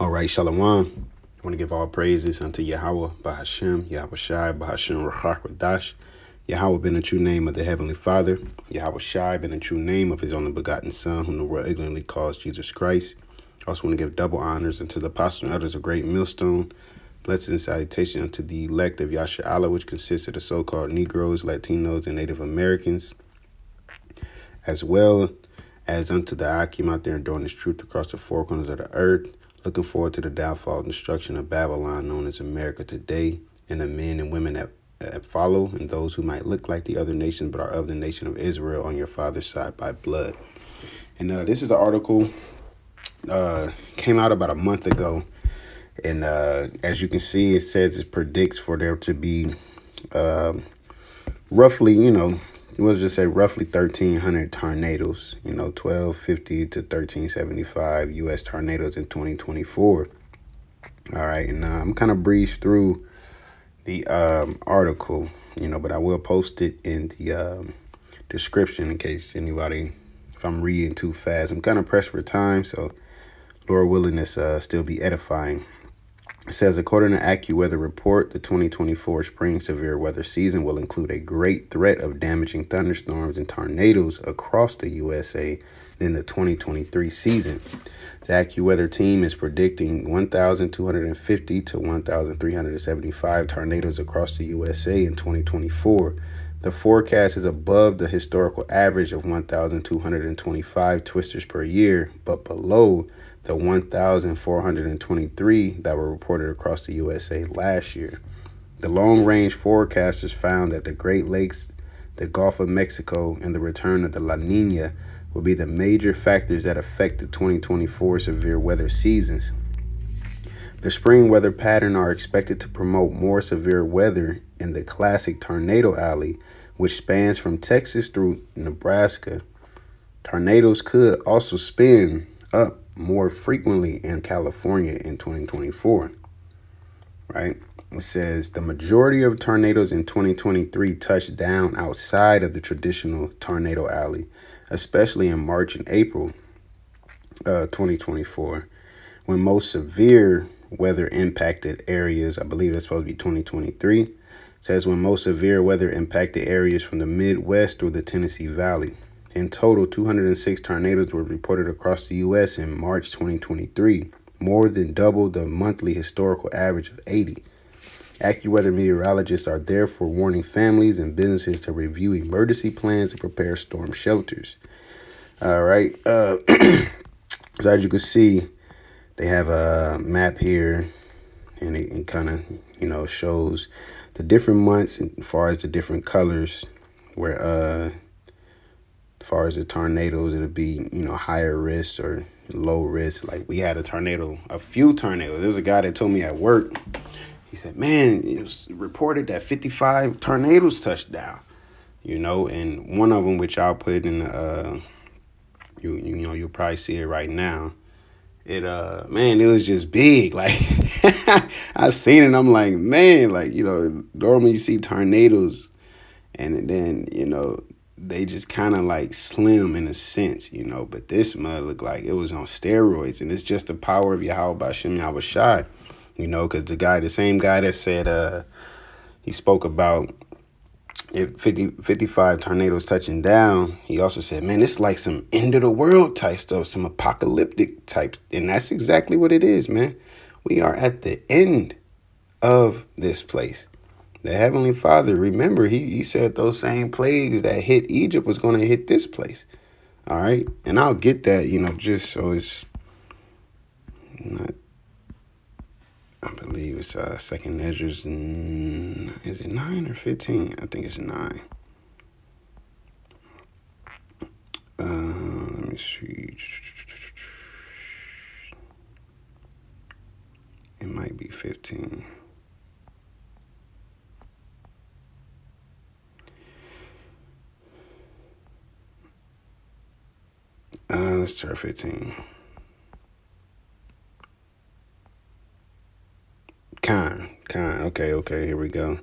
All right, Shalom. I want to give all praises unto Yahawah, BAHASHAM, YAHAWASHI, BAHASHAM, QADASH. Yahawah been the true name of the Heavenly Father. YAHAWASHI been the true name of his only begotten Son, whom the world ignorantly calls Jesus Christ. I also want to give double honors unto the apostles and elders of Great Millstone. Blessings and salutation unto the elect of YAHSHA, which consists of the so-called Negroes, Latinos, and Native Americans, as well as unto the Akim out there enduring this truth across the four corners of the earth. Looking forward to the downfall and destruction of Babylon, known as America today, and the men and women that follow, and those who might look like the other nations but are of the nation of Israel on your father's side by blood. And this is an article came out about a month ago, and as you can see, it says it predicts for there to be roughly, let's just say roughly 1,300 tornadoes, 1,250 to 1,375 U.S. tornadoes in 2024. All right, and I'm kind of breezed through the article, but I will post it in the description in case anybody, if I'm reading too fast. I'm kind of pressed for time, so Lord willing, this still be edifying. It says, according to AccuWeather report, the 2024 spring severe weather season will include a great threat of damaging thunderstorms and tornadoes across the USA than the 2023 season. The AccuWeather team is predicting 1,250 to 1,375 tornadoes across the USA in 2024. The forecast is above the historical average of 1,225 twisters per year, but below the 1,423 that were reported across the USA last year. The long-range forecasters found that the Great Lakes, the Gulf of Mexico, and the return of the La Nina will be the major factors that affect the 2024 severe weather seasons. The spring weather pattern are expected to promote more severe weather in the classic tornado alley, which spans from Texas through Nebraska. Tornadoes could also spin up more frequently in California in 2024, right? It says the majority of tornadoes in 2023 touched down outside of the traditional tornado alley, especially in March and April 2024, when most severe weather impacted areas, I believe that's supposed to be 2023, says when most severe weather impacted areas from the Midwest through the Tennessee Valley. In total, 206 tornadoes were reported across the U.S. in March 2023, more than double the monthly historical average of 80. AccuWeather meteorologists are therefore warning families and businesses to review emergency plans and prepare storm shelters. All right. So as you can see, they have a map here, and it kind of, shows the different months as far as the different colors where, as far as the tornadoes, it'll be, higher risk or low risk. Like we had a few tornadoes. There was a guy that told me at work, he said, man, it was reported that 55 tornadoes touched down, and one of them, which I'll put in the, you'll probably see it right now. It, it was just big. Like I seen it. I'm like, man, normally you see tornadoes and then, they just kind of like slim in a sense, but this mud looked like it was on steroids, and it's just the power of YAHAWASHI, YAHAWASHI, because the same guy that said, he spoke about if 55 tornadoes touching down, he also said, man, it's like some end of the world type stuff, some apocalyptic type, and that's exactly what it is, man. We are at the end of this place. The Heavenly Father, remember, he said those same plagues that hit Egypt was going to hit this place. All right. And I'll get that, just so it's not, I believe it's second Ezra's, is it 9 or 15? I think it's 9. Let me see. It might be 15. Let's try 15. Okay, here we go.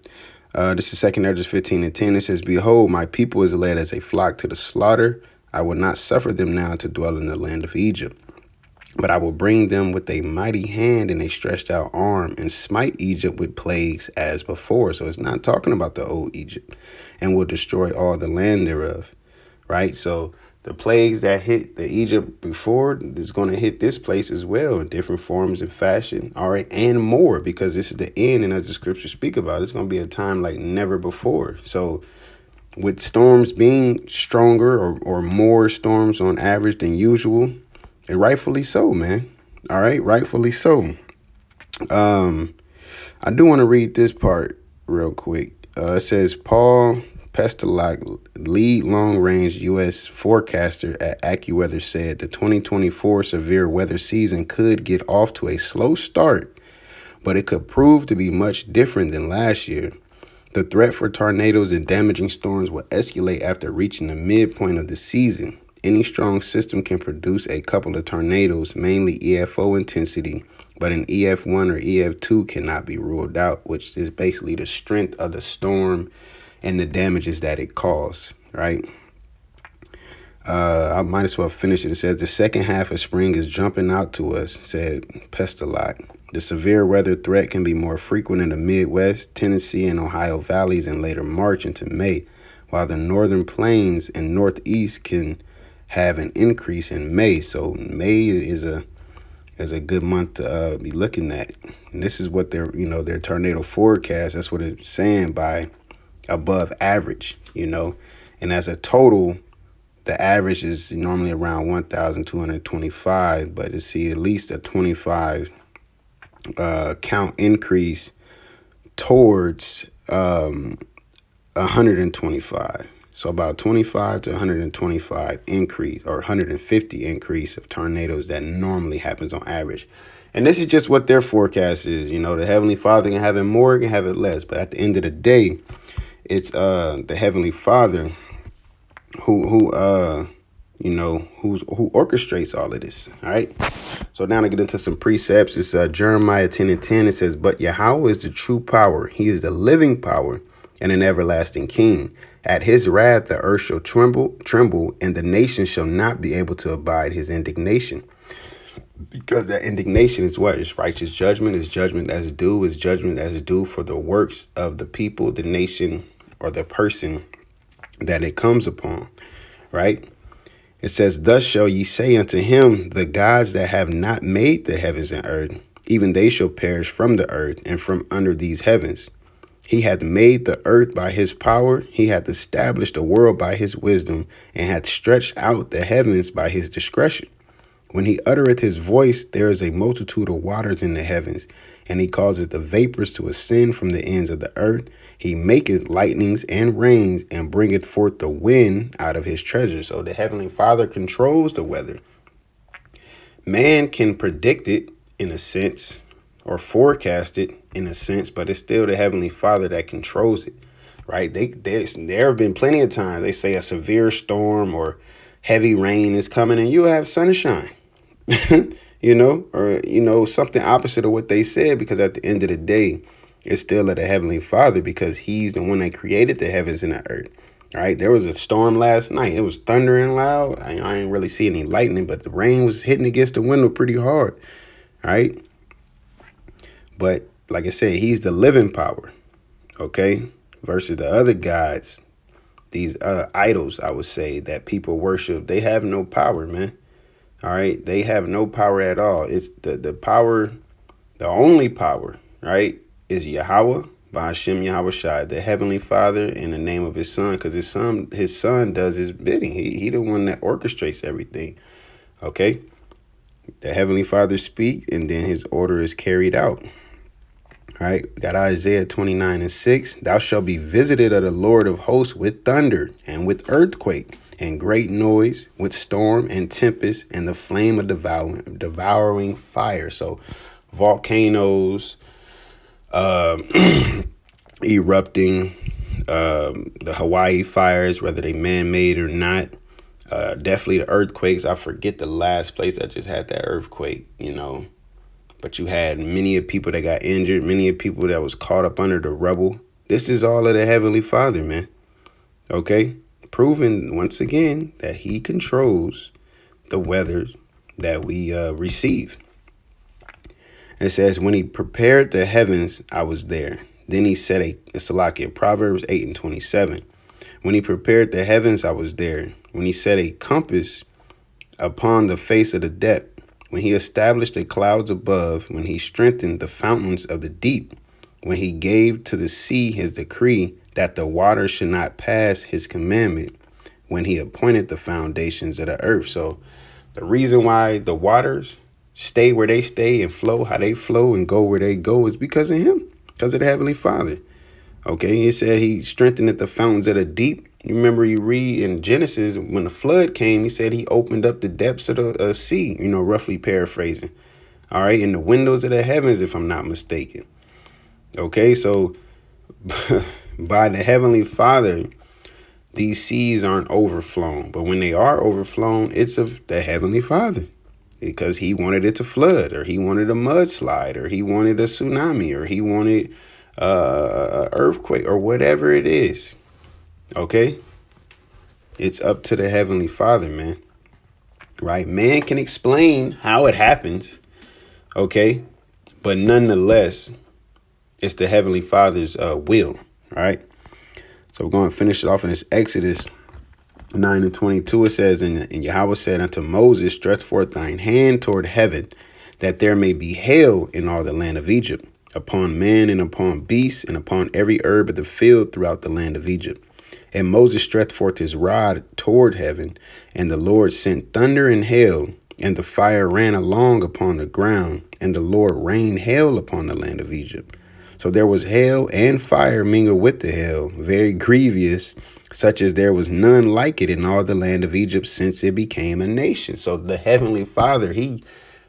This is 2 Ezra 15:10. It says, behold, my people is led as a flock to the slaughter. I will not suffer them now to dwell in the land of Egypt. But I will bring them with a mighty hand and a stretched out arm and smite Egypt with plagues as before. So it's not talking about the old Egypt, and will destroy all the land thereof. Right? So the plagues that hit the Egypt before is going to hit this place as well in different forms and fashion. All right. And more, because this is the end. And as the scriptures speak about, it's going to be a time like never before. So with storms being stronger or more storms on average than usual, and rightfully so, man. All right, rightfully so. I do want to read this part real quick. It says Paul Pestelak, lead long-range U.S. forecaster at AccuWeather, said the 2024 severe weather season could get off to a slow start, but it could prove to be much different than last year. The threat for tornadoes and damaging storms will escalate after reaching the midpoint of the season. Any strong system can produce a couple of tornadoes, mainly EFO intensity, but an EF1 or EF2 cannot be ruled out, which is basically the strength of the storm and the damages that it caused, right? I might as well finish it. It says the second half of spring is jumping out to us, said Pestelot. The severe weather threat can be more frequent in the Midwest, Tennessee, and Ohio valleys in later March into May, while the northern plains and northeast can have an increase in May. So May is a good month to be looking at. And this is what their tornado forecast, that's what it's saying by above average, And as a total, the average is normally around 1,225, but to see at least a 25 count increase towards 125. So about 25 to 125 increase, or 150 increase of tornadoes that normally happens on average. And this is just what their forecast is. The Heavenly Father can have it more, can have it less. But at the end of the day, it's the Heavenly Father who orchestrates all of this. All right. So now to get into some precepts, it's Jeremiah 10:10. It says, "But Yahawah is the true power. He is the living power and an everlasting king. At his wrath the earth shall tremble, and the nations shall not be able to abide his indignation." Because that indignation is what? It's righteous judgment. It's judgment as due. It's judgment as due for the works of the people, the nation, or the person that it comes upon. Right? It says, "Thus shall ye say unto him, the gods that have not made the heavens and earth, even they shall perish from the earth and from under these heavens. He hath made the earth by his power. He hath established the world by his wisdom, and hath stretched out the heavens by his discretion. When he uttereth his voice, there is a multitude of waters in the heavens, and he causeth the vapors to ascend from the ends of the earth. He maketh lightnings and rains, and bringeth forth the wind out of his treasure." So the Heavenly Father controls the weather. Man can predict it in a sense, or forecast it in a sense, but it's still the Heavenly Father that controls it, right? There have been plenty of times they say a severe storm or heavy rain is coming, and you have sunshine, or something opposite of what they said, because at the end of the day, it's still of the Heavenly Father, because he's the one that created the heavens and the earth. All right, there was a storm last night. It was thundering loud. I ain't really see any lightning, but the rain was hitting against the window pretty hard. All right. But like I said, he's the living power. Okay. Versus the other gods, these idols, I would say, that people worship, they have no power, man. All right. They have no power at all. It's the power, the only power, right, is Yahawah, BAHASHAM, YAHAWASHI, the Heavenly Father, in the name of his Son, because his son does his bidding. He the one that orchestrates everything. Okay. The Heavenly Father speaks, and then his order is carried out. All right, we got Isaiah 29:6. "Thou shalt be visited of the Lord of hosts with thunder and with earthquake and great noise, with storm and tempest and the flame of devouring fire." So volcanoes erupting, the Hawaii fires, whether they man-made or not. Definitely the earthquakes. I forget the last place that just had that earthquake, But you had many of people that got injured, many of people that was caught up under the rubble. This is all of the Heavenly Father, man. Okay? Proving once again that he controls the weather, that we receive. It says, when he prepared the heavens, I was there. Then he said, Salakia, Proverbs 8:27. When he prepared the heavens, I was there. When he set a compass upon the face of the depth, when he established the clouds above, when he strengthened the fountains of the deep, when he gave to the sea his decree that the waters should not pass his commandment, when he appointed the foundations of the earth. So the reason why the waters stay where they stay and flow how they flow and go where they go is because of him, because of the Heavenly Father. Okay, he said he strengthened the fountains of the deep. You remember, you read in Genesis, when the flood came, he said he opened up the depths of the sea, roughly paraphrasing. All right, in the windows of the heavens, if I'm not mistaken. Okay, so by the Heavenly Father, these seas aren't overflown. But when they are overflown, it's of the Heavenly Father, because he wanted it to flood, or he wanted a mudslide, or he wanted a tsunami, or he wanted earthquake, or whatever it is. Okay, it's up to the Heavenly Father, man. Right? Man can explain how it happens, okay, but nonetheless, it's the Heavenly Father's will. Right? So we're going to finish it off in this Exodus 9:22. It says, and Yahweh said unto Moses, stretch forth thine hand toward heaven, that there may be hail in all the land of Egypt, upon man and upon beasts, and upon every herb of the field throughout the land of Egypt. And Moses stretched forth his rod toward heaven, and the Lord sent thunder and hail, and the fire ran along upon the ground, and the Lord rained hail upon the land of Egypt. So there was hail and fire mingled with the hail, very grievous, such as there was none like it in all the land of Egypt since it became a nation. So the Heavenly Father, he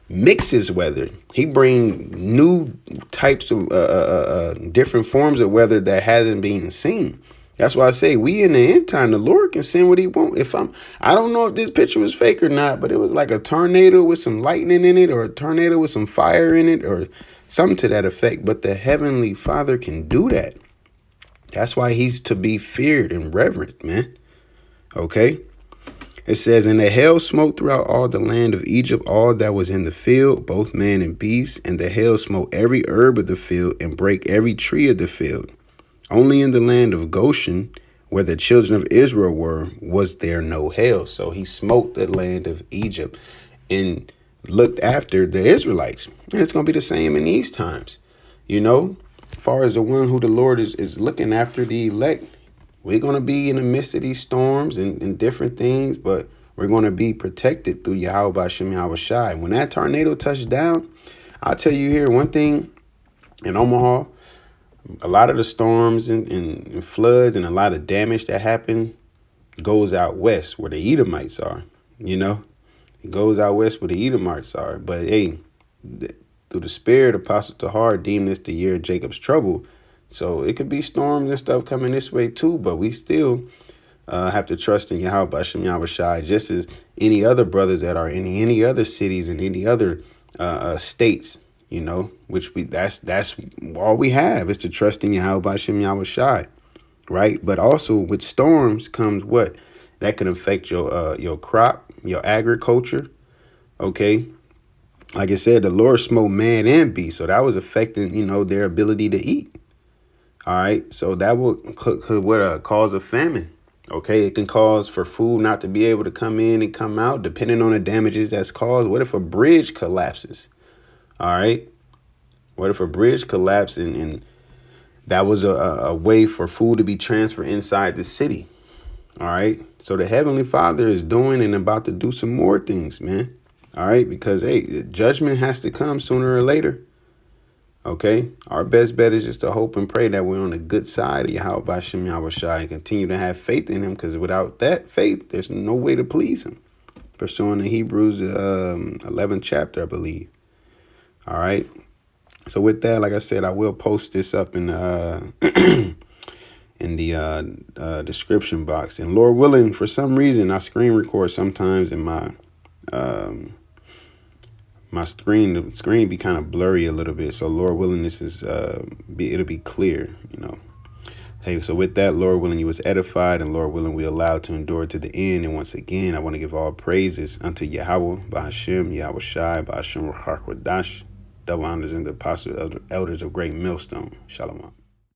mixes weather. He brings new types of different forms of weather that hasn't been seen. That's why I say we in the end time, the Lord can send what he wants. I don't know if this picture was fake or not, but it was like a tornado with some lightning in it, or a tornado with some fire in it, or something to that effect. But the Heavenly Father can do that. That's why he's to be feared and reverenced, man. Okay. It says, and the hail smote throughout all the land of Egypt, all that was in the field, both man and beast. And the hail smote every herb of the field, and brake every tree of the field. Only in the land of Goshen, where the children of Israel were, was there no hail. So he smote the land of Egypt and looked after the Israelites. And it's going to be the same in these times. As far as the one who the Lord is looking after, the elect, we're going to be in the midst of these storms and different things, but we're going to be protected through YAHAWASHI. When that tornado touched down, I'll tell you here one thing, in Omaha, a lot of the storms and floods and a lot of damage that happen goes out west where the Edomites are. It goes out west where the Edomites are. But hey, through the Spirit, Apostle Tahar deemed this the year of Jacob's trouble. So it could be storms and stuff coming this way too, but we still have to trust in YAHAWASHI, just as any other brothers that are in any other cities and any other states, that's all we have is to trust in YAHAWASHI, right? But also with storms comes what? That can affect your crop, your agriculture, okay? Like I said, the Lord smote man and beast, so that was affecting, their ability to eat. All right, so that could cause a famine. Okay, it can cause for food not to be able to come in and come out, depending on the damages that's caused. What if a bridge collapses? All right, what if a bridge collapses and that was a way for food to be transferred inside the city? All right, so the Heavenly Father is doing and about to do some more things, man. All right, because hey, judgment has to come sooner or later. Okay, our best bet is just to hope and pray that we're on the good side of YAHAWASHI and continue to have faith in him, because without that faith, there's no way to please him. Pursuing the Hebrews 11th chapter, I believe. All right, so with that, like I said, I will post this up in in the description box. And Lord willing, for some reason, I screen record sometimes in my the screen be kind of blurry a little bit. So Lord willing, this is it'll be clear, Hey, so with that, Lord willing, you was edified, and Lord willing, we allowed to endure to the end. And once again, I want to give all praises unto Yahawah, BAHASHAM, YAHAWASHI, BAHASHAM, QADASH. Double honors in the apostle elders of Great Millstone. Shalom.